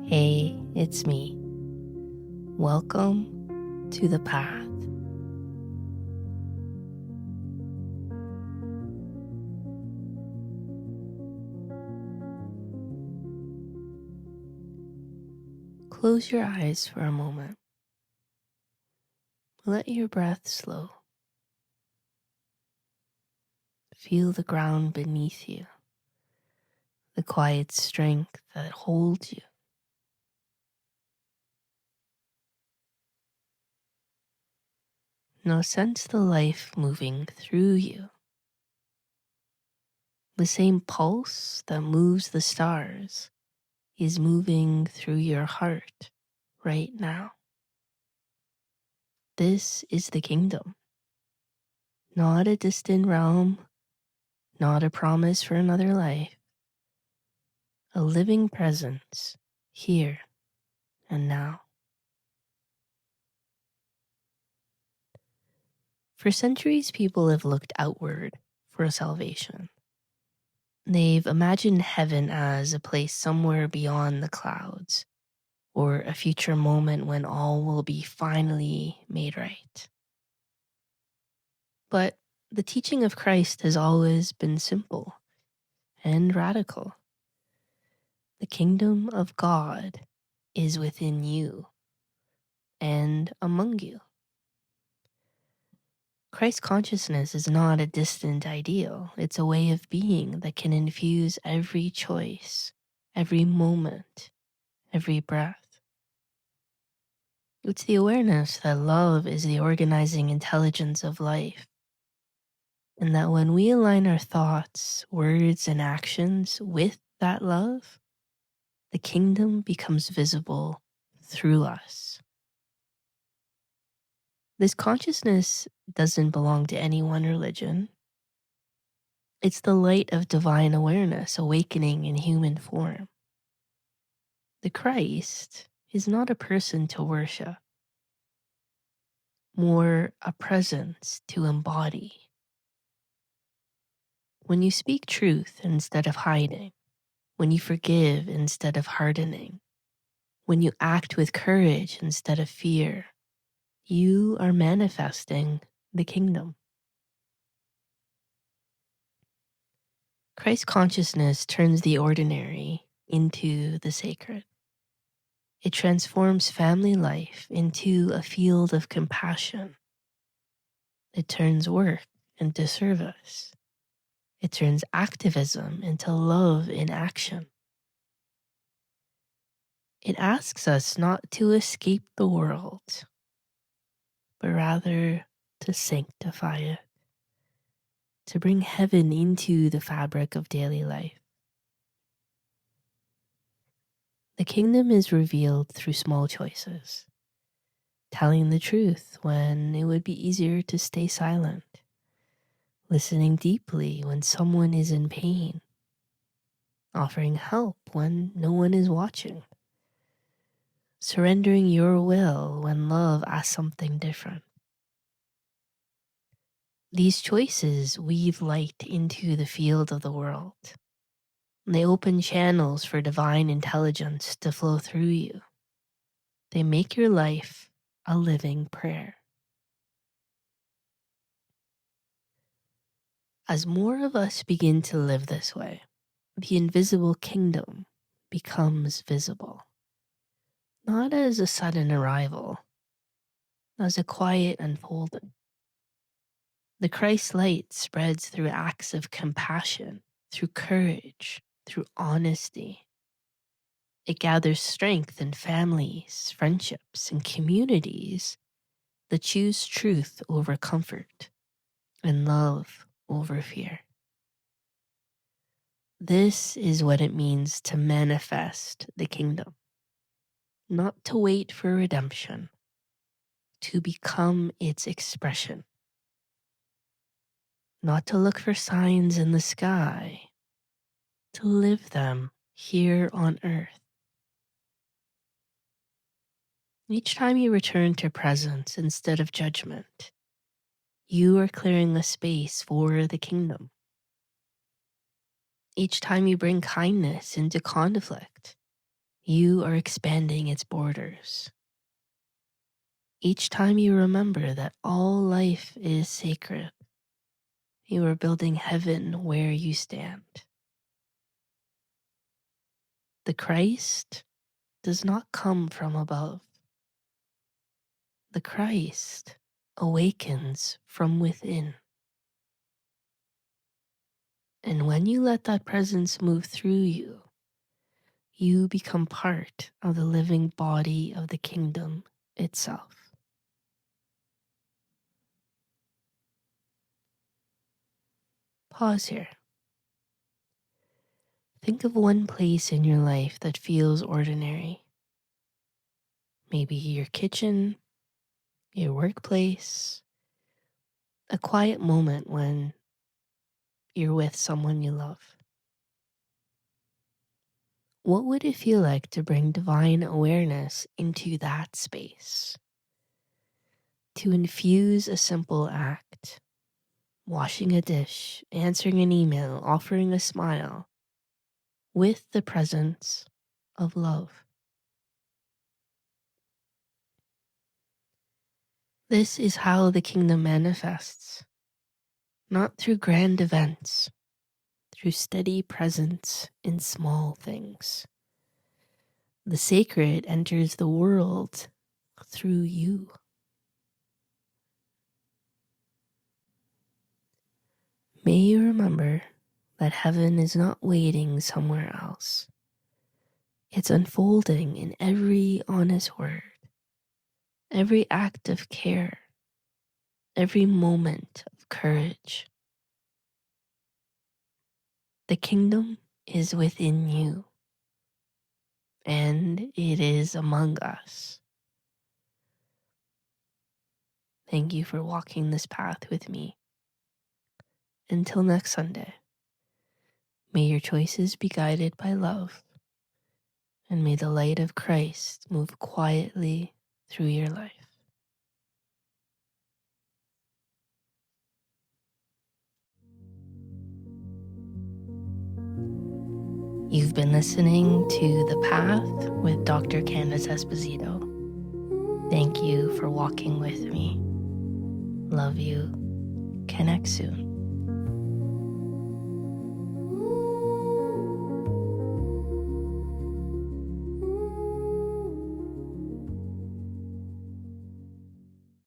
Hey, it's me. Welcome to the path. Close your eyes for a moment. Let your breath slow. Feel the ground beneath you, the quiet strength that holds you. Now sense the life moving through you. The same pulse that moves the stars is moving through your heart right now. This is the kingdom, not a distant realm, not a promise for another life, a living presence here and now. For centuries, people have looked outward for salvation. They've imagined heaven as a place somewhere beyond the clouds, or a future moment when all will be finally made right. But the teaching of Christ has always been simple and radical. The kingdom of God is within you and among you. Christ consciousness is not a distant ideal. It's a way of being that can infuse every choice, every moment, every breath. It's the awareness that love is the organizing intelligence of life, and that when we align our thoughts, words, and actions with that love, the kingdom becomes visible through us. This consciousness doesn't belong to any one religion. It's the light of divine awareness awakening in human form. The Christ is not a person to worship, more a presence to embody. When you speak truth instead of hiding, when you forgive instead of hardening, when you act with courage instead of fear, you are manifesting the kingdom. Christ consciousness turns the ordinary into the sacred. It transforms family life into a field of compassion. It turns work into service. It turns activism into love in action. It asks us not to escape the world, but rather to sanctify it, to bring heaven into the fabric of daily life. The kingdom is revealed through small choices, telling the truth when it would be easier to stay silent, listening deeply when someone is in pain, offering help when no one is watching, surrendering your will when love asks something different. These choices weave light into the field of the world. They open channels for divine intelligence to flow through you. They make your life a living prayer. As more of us begin to live this way, the invisible kingdom becomes visible, not as a sudden arrival, as a quiet unfolding. The Christ light spreads through acts of compassion, through courage, through honesty. It gathers strength in families, friendships, and communities that choose truth over comfort and love over fear. This is what it means to manifest the kingdom. Not to wait for redemption, to become its expression. Not to look for signs in the sky, to live them here on earth. Each time you return to presence instead of judgment, you are clearing a space for the kingdom. Each time you bring kindness into conflict, You are expanding its borders. Each time you remember that all life is sacred, you are building heaven where you stand. The Christ does not come from above. The Christ awakens from within. And when you let that presence move through you, you become part of the living body of the kingdom itself. Pause here. Think of one place in your life that feels ordinary. Maybe your kitchen, your workplace, a quiet moment when you're with someone you love. What would it feel like to bring divine awareness into that space? To infuse a simple act, washing a dish, answering an email, offering a smile, with the presence of love. This is how the kingdom manifests, not through grand events, through steady presence in small things. The sacred enters the world through you. May you remember that heaven is not waiting somewhere else. It's unfolding in every honest word, every act of care, every moment of courage. The kingdom is within you, and it is among us. Thank you for walking this path with me. Until next Sunday, may your choices be guided by love, and may the light of Christ move quietly through your life. You've been listening to The Path with Dr. Candice Esposito. Thank you for walking with me. Love you. Connect soon.